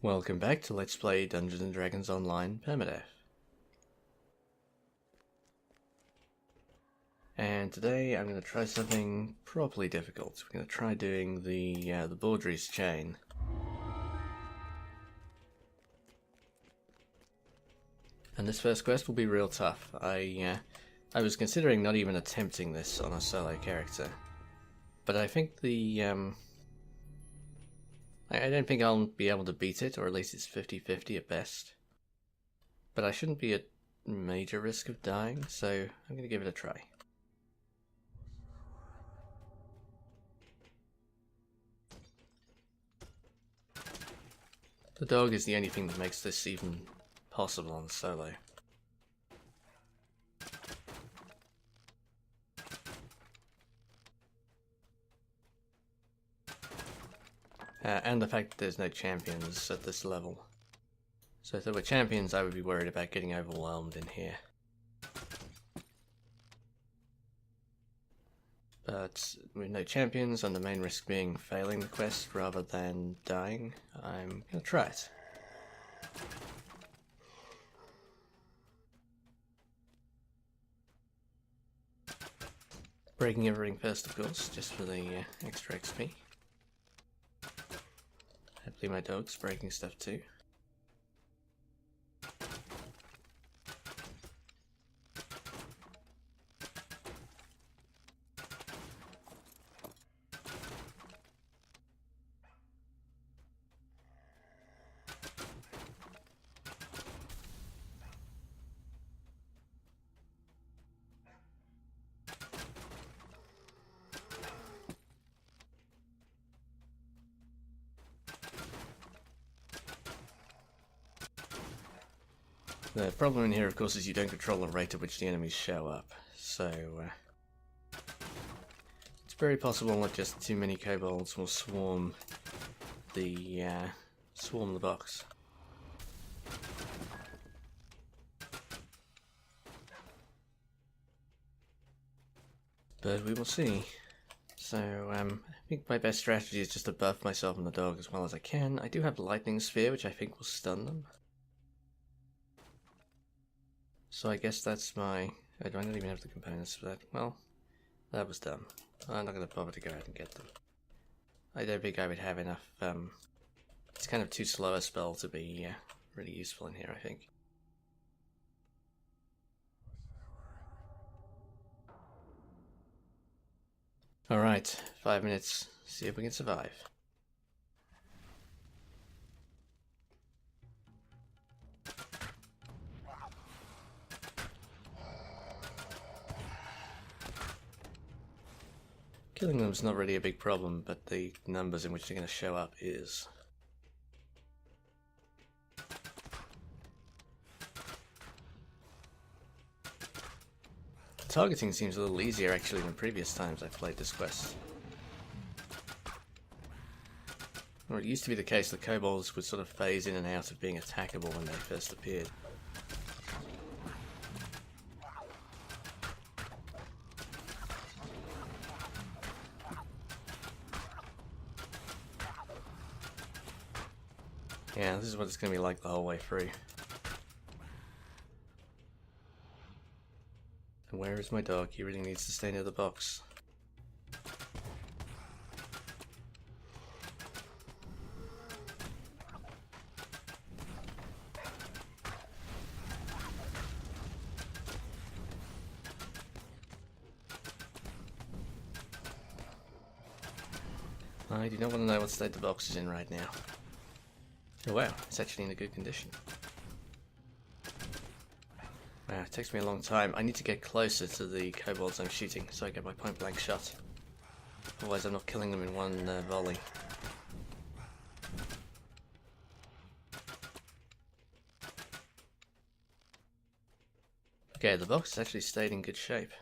Welcome back to Let's Play Dungeons & Dragons Online Permadeath. And today I'm going to try something properly difficult. We're going to try doing the Baudry's chain. And this first quest will be real tough. I was considering not even attempting this on a solo character. But I think I don't think I'll be able to beat it, or at least it's 50-50 at best. But I shouldn't be at major risk of dying, so I'm going to give it a try. The dog is the only thing that makes this even possible on solo. And the fact that there's no champions at this level. So if there were champions, I would be worried about getting overwhelmed in here. But with no champions, and the main risk being failing the quest rather than dying, I'm gonna try it. Breaking everything first, of course, just for the extra XP. Hopefully my dog's breaking stuff too. The problem in here, of course, is you don't control the rate at which the enemies show up, so it's very possible that just too many kobolds will swarm the box. But we will see. So I think my best strategy is just to buff myself and the dog as well as I can. I do have Lightning Sphere, which I think will stun them. So I guess that's my... I don't even have the components for that. Well, that was dumb. I'm not going to bother to go out and get them. I don't think I would have enough... it's kind of too slow a spell to be really useful in here, I think. Alright, 5 minutes. See if we can survive. Killing them is not really a big problem, but the numbers in which they're going to show up is. Targeting seems a little easier actually than previous times I've played this quest. Well, it used to be the case that kobolds would sort of phase in and out of being attackable when they first appeared. Yeah, this is what it's going to be like the whole way through. And where is my dog? He really needs to stay near the box. I do not want to know what state the box is in right now. Oh wow, it's actually in a good condition. Wow, it takes me a long time. I need to get closer to the kobolds I'm shooting so I get my point blank shot. Otherwise I'm not killing them in one volley. Okay, the box has actually stayed in good shape.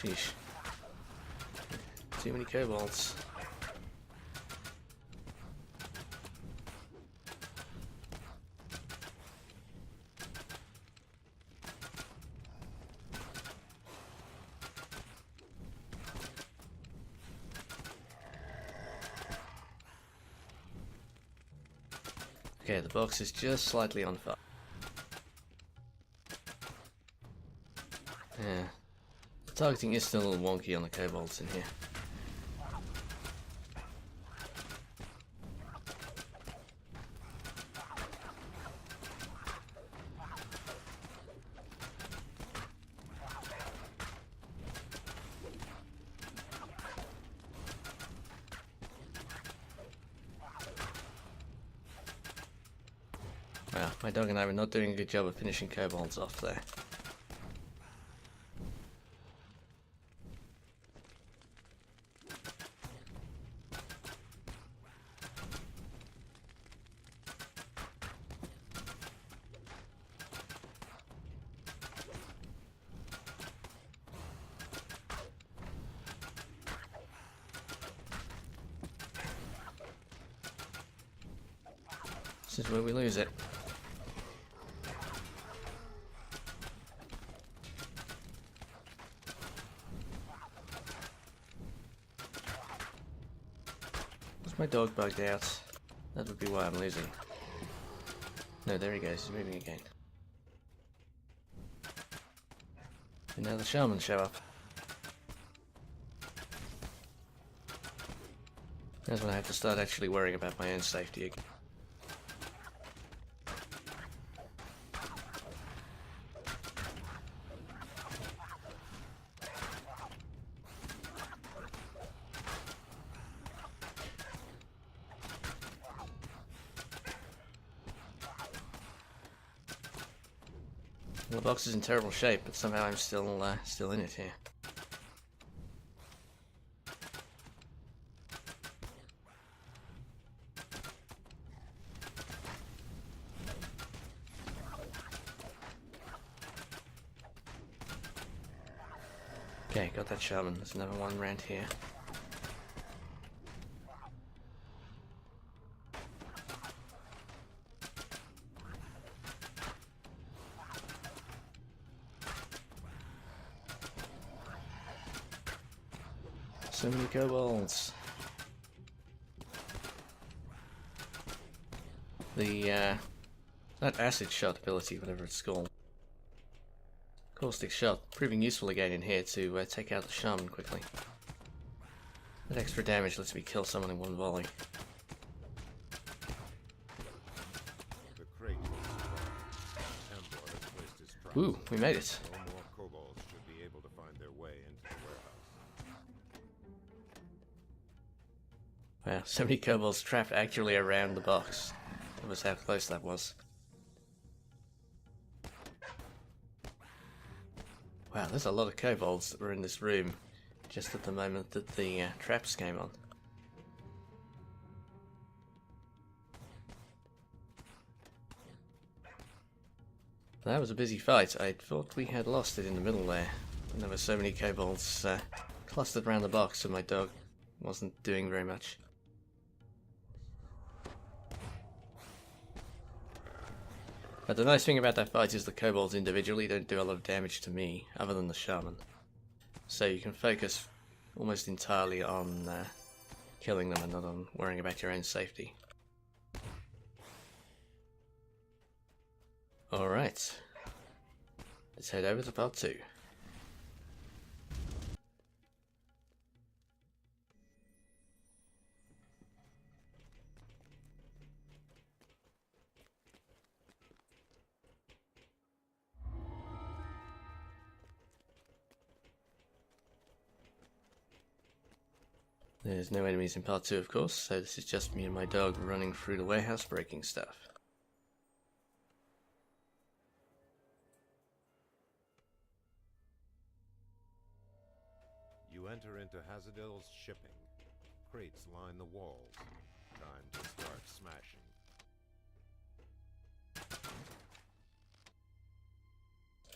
Sheesh. Too many kobolds. Okay, the box is just slightly on fire. Yeah. The targeting is still a little wonky on the kobolds in here. Wow, my dog and I were not doing a good job of finishing kobolds off there. This is where we lose it. Was my dog bugged out? That would be why I'm losing. No, there he goes, he's moving again. And now the shaman show up. That's when I have to start actually worrying about my own safety again. The box is in terrible shape, but somehow I'm still in it here. Okay, got that shaman. There's another one around here. So many kobolds. The that acid shot ability, whatever it's called. Caustic shot, proving useful again in here to take out the shaman quickly. That extra damage lets me kill someone in one volley. Ooh, we made it. No more kobolds should be able to find their way into the warehouse. Wow, so many kobolds trapped actually around the box. That was how close that was. Wow, there's a lot of kobolds that were in this room just at the moment that the traps came on. That was a busy fight. I thought we had lost it in the middle there. And there were so many kobolds clustered around the box and my dog wasn't doing very much. But the nice thing about that fight is the kobolds individually don't do a lot of damage to me, other than the shaman. So you can focus almost entirely on killing them and not on worrying about your own safety. Alright, let's head over to part 2. There's no enemies in part 2 of course, so this is just me and my dog running through the warehouse breaking stuff. You enter into Hazadill's shipping. Crates line the walls. Time to start smashing.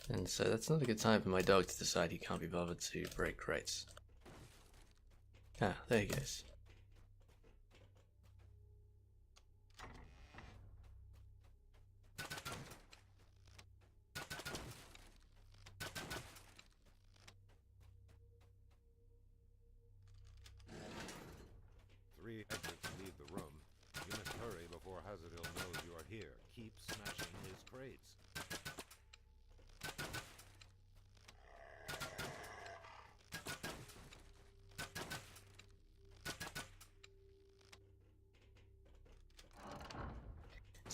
And so that's not a good time for my dog to decide he can't be bothered to break crates. Ah, there he goes. Three exits leave the room. You must hurry before Hazadill knows you are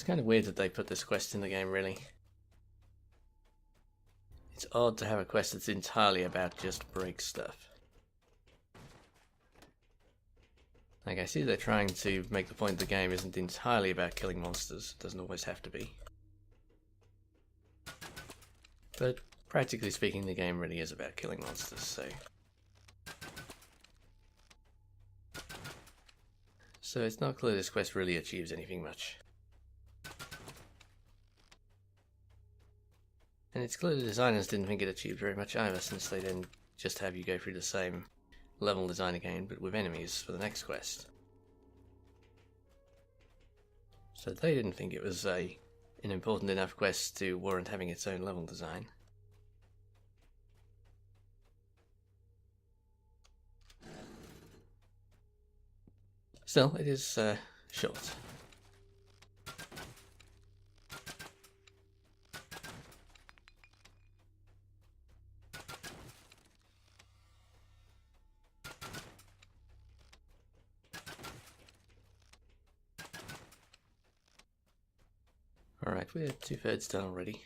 kind of weird that they put this quest in the game, really. It's odd to have a quest that's entirely about just break stuff. Like, I see they're trying to make the point the game isn't entirely about killing monsters. It doesn't always have to be. But practically speaking, the game really is about killing monsters, so... So it's not clear this quest really achieves anything much. And it's clear the designers didn't think it achieved very much either, since they then just have you go through the same level design again, but with enemies for the next quest. So they didn't think it was an important enough quest to warrant having its own level design. Still, it is short. Alright, we're 2/3 done already.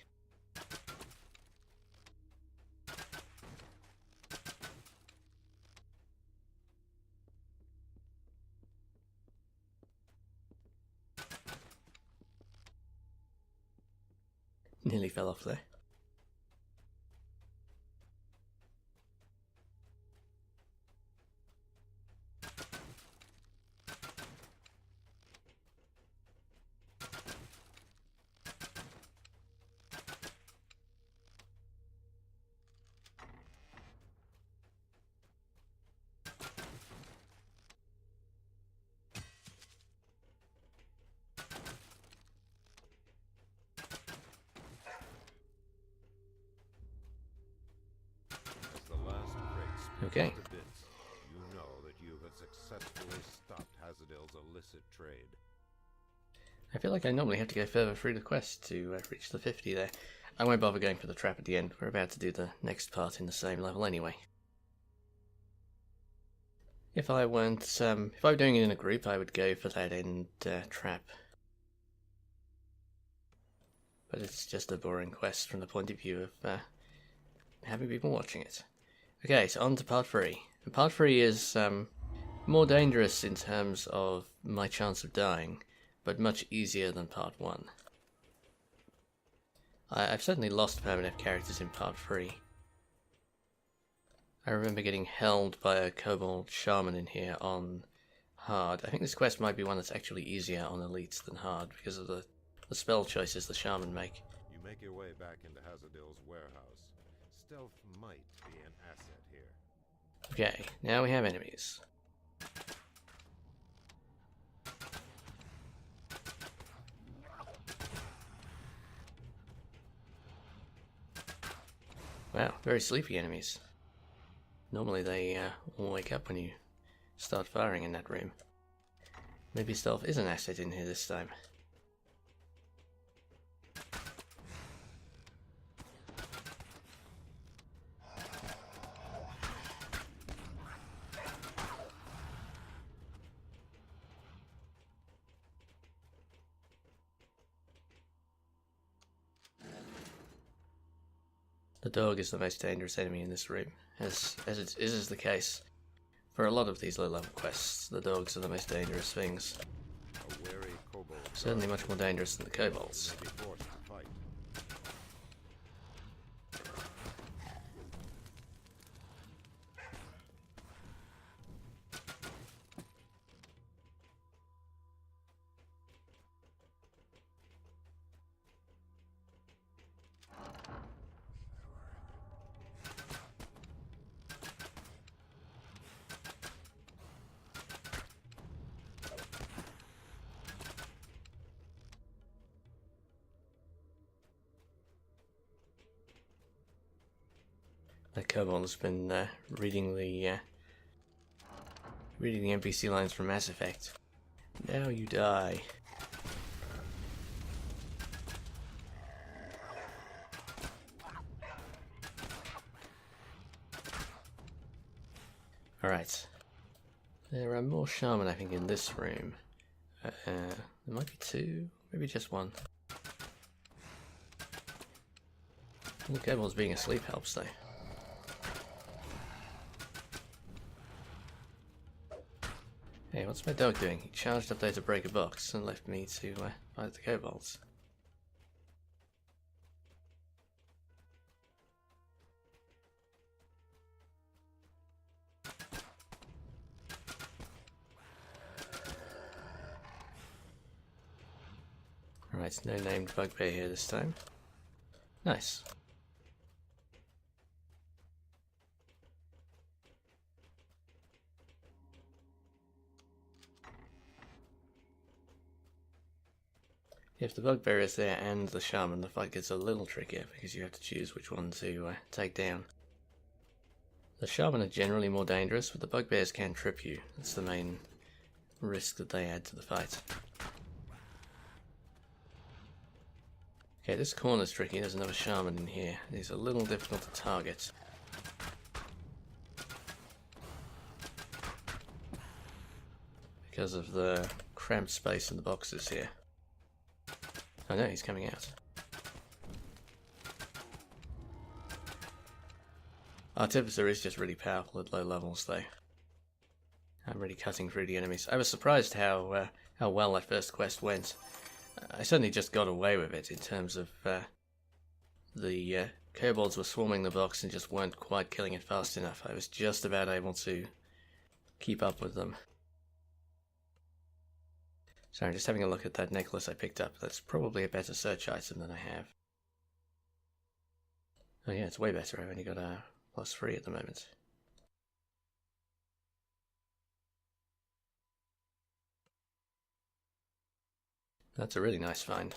Nearly fell off there. Okay. You know that you have successfully stopped Hazadill's illicit trade. I feel like I normally have to go further through the quest to reach the 50 there. I won't bother going for the trap at the end. We're about to do the next part in the same level anyway. If I were doing it in a group, I would go for that end trap. But it's just a boring quest from the point of view of having people watching it. Okay, so on to part 3. And part 3 is more dangerous in terms of my chance of dying, but much easier than part 1. I've certainly lost Permadeath characters in part 3. I remember getting held by a kobold shaman in here on hard. I think this quest might be one that's actually easier on elites than hard because of the spell choices the shaman make. You make your way back into Hazadill's warehouse. Stealth might be an asset here. Okay, now we have enemies. Wow, very sleepy enemies. Normally they all wake up when you start firing in that room. Maybe stealth is an asset in here this time. The dog is the most dangerous enemy in this room, as it is the case for a lot of these low-level quests. The dogs are the most dangerous things. A wary kobold Certainly much more dangerous than the kobolds. may be forced to fight. The kobold's been reading the NPC lines from Mass Effect. Now you die. Alright. There are more shaman, I think, in this room. There might be 2, Maybe just one. The kobolds being asleep helps though. Hey, what's my dog doing? He charged up there to break a box and left me to fight the kobolds. Alright, no named bugbear here this time. Nice. If the bugbear is there and the shaman, the fight gets a little trickier because you have to choose which one to take down. The shaman are generally more dangerous, but the bugbears can trip you. That's the main risk that they add to the fight. Okay, this corner's tricky. There's another shaman in here. He's a little difficult to target. Because of the cramped space in the boxes here. Oh no, he's coming out. Artificer is just really powerful at low levels though. I'm really cutting through the enemies. I was surprised how well that first quest went. I certainly just got away with it in terms of the kobolds were swarming the box and just weren't quite killing it fast enough. I was just about able to keep up with them. Sorry, just having a look at that necklace I picked up. That's probably a better search item than I have. Oh yeah, it's way better. I've only got a +3 at the moment. That's a really nice find.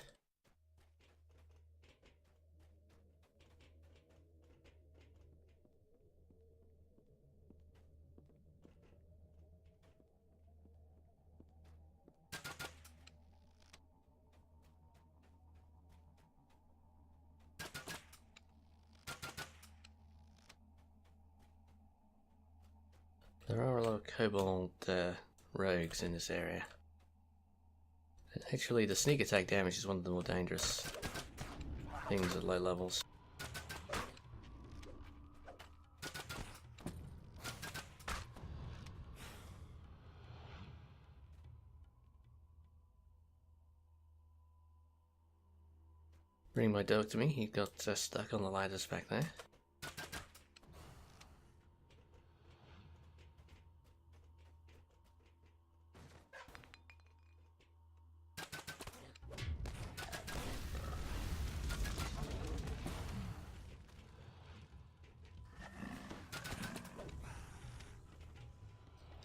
There are a lot of kobold rogues in this area. And actually, the sneak attack damage is one of the more dangerous things at low levels. Bring my dog to me. He got stuck on the ladders back there.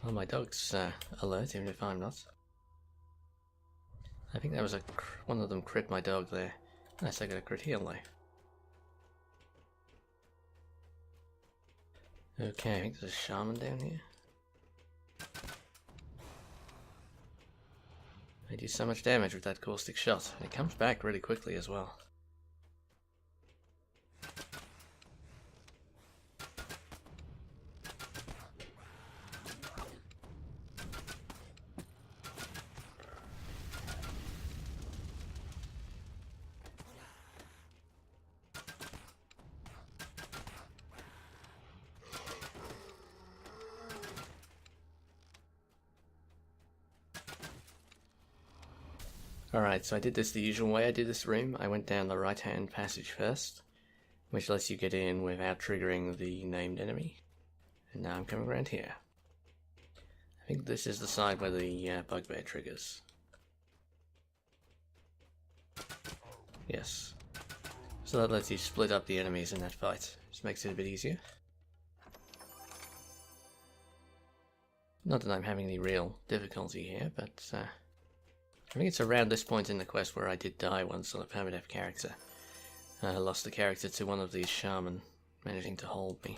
Well, my dog's alert, even if I'm not. I think that was one of them crit my dog there. Nice, I got a crit heal though. Okay, I think there's a shaman down here. I do so much damage with that caustic shot, and it comes back really quickly as well. Alright, so I did this the usual way I did this room. I went down the right-hand passage first, which lets you get in without triggering the named enemy. And now I'm coming around here. I think this is the side where the bugbear triggers. Yes. So that lets you split up the enemies in that fight. Just makes it a bit easier. Not that I'm having any real difficulty here, but I think it's around this point in the quest where I did die once on a Permadeath character. I lost the character to one of these shaman managing to hold me.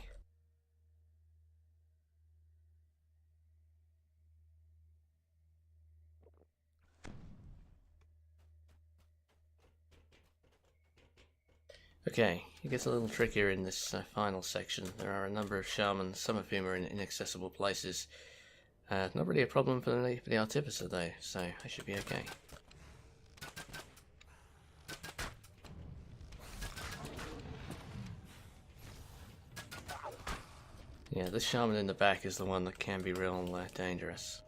Okay, it gets a little trickier in this final section. There are a number of shamans, some of whom are in inaccessible places. Not really a problem for the Artificer though, so I should be okay. Yeah, this shaman in the back is the one that can be real dangerous.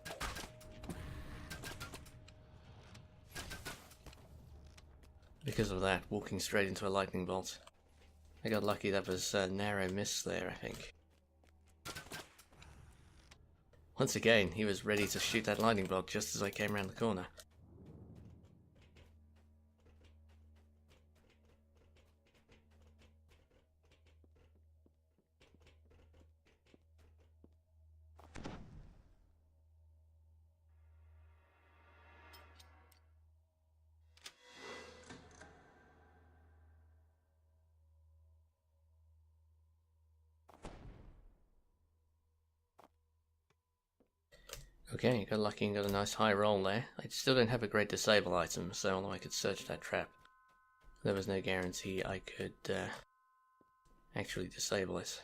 Because of that, walking straight into a lightning bolt. I got lucky, that was a narrow miss there, I think. Once again, he was ready to shoot that lightning bolt just as I came around the corner. Okay, got lucky and got a nice high roll there. I still don't have a great disable item, so although I could search that trap, there was no guarantee I could actually disable it.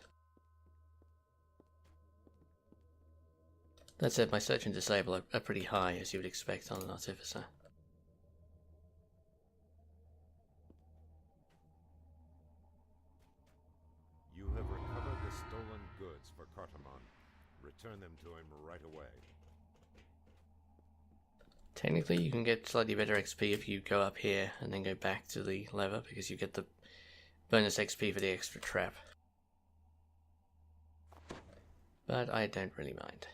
That said, my search and disable are pretty high, as you would expect on an artificer. You have recovered the stolen goods for Cartamon. Return them to him right away. Technically, you can get slightly better XP if you go up here and then go back to the lever, because you get the bonus XP for the extra trap. But I don't really mind.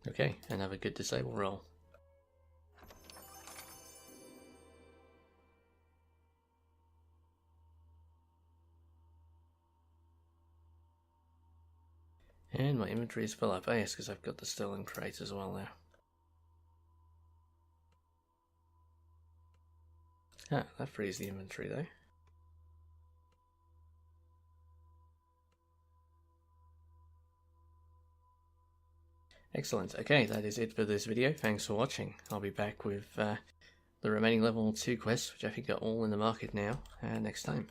Okay, another good disable roll. And my inventory is full up. Oh yes, because I've got the stolen crate as well there. Ah, that frees the inventory though. Excellent. Okay, that is it for this video. Thanks for watching. I'll be back with the remaining level 2 quests, which I think are all in the market now, next time.